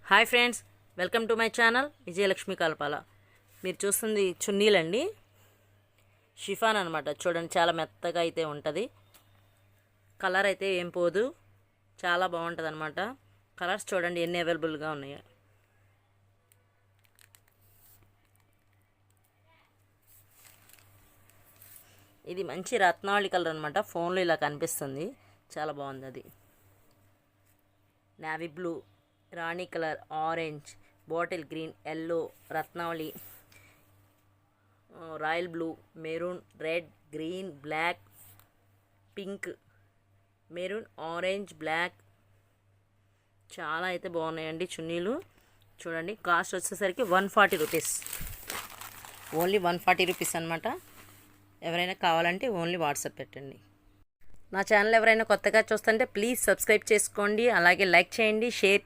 Hi friends, welcome to my channel Vijayalakshmi Kalpala. మీరు చూస్తుంది చున్నీలండి, chiffon అనమాట. చూడండి, చాలా మెత్తగా అయితే ఉంటుంది. కలర్ అయితే ఏం పోదు, చాలా బాగుంటుంది అనమాట. కలర్స్ చూడండి ఎన్ని అవైలబుల్గా ఉన్నాయో. ఇది మంచి రత్నావళి కలర్ అనమాట. ఫోన్లో ఇలా కనిపిస్తుంది, చాలా బాగుంది. అది navy blue, rani colour, orange, bottle green, yellow, రత్నావళి, royal blue, maroon, red, green, black, pink, maroon, orange, black, చాలా అయితే బాగున్నాయండి చున్నీలు. చూడండి, కాస్ట్ వచ్చేసరికి 140 రూపీస్, ఓన్లీ 140 రూపీస్ అనమాట. ఎవరైనా కావాలంటే ఓన్లీ వాట్సాప్ పెట్టండి. నా ఛానల్ ఎవరైనా కొత్తగా చూస్తుంటే ప్లీజ్ సబ్స్క్రైబ్ చేసుకోండి, అలాగే లైక్ చేయండి, షేర్ చేయండి.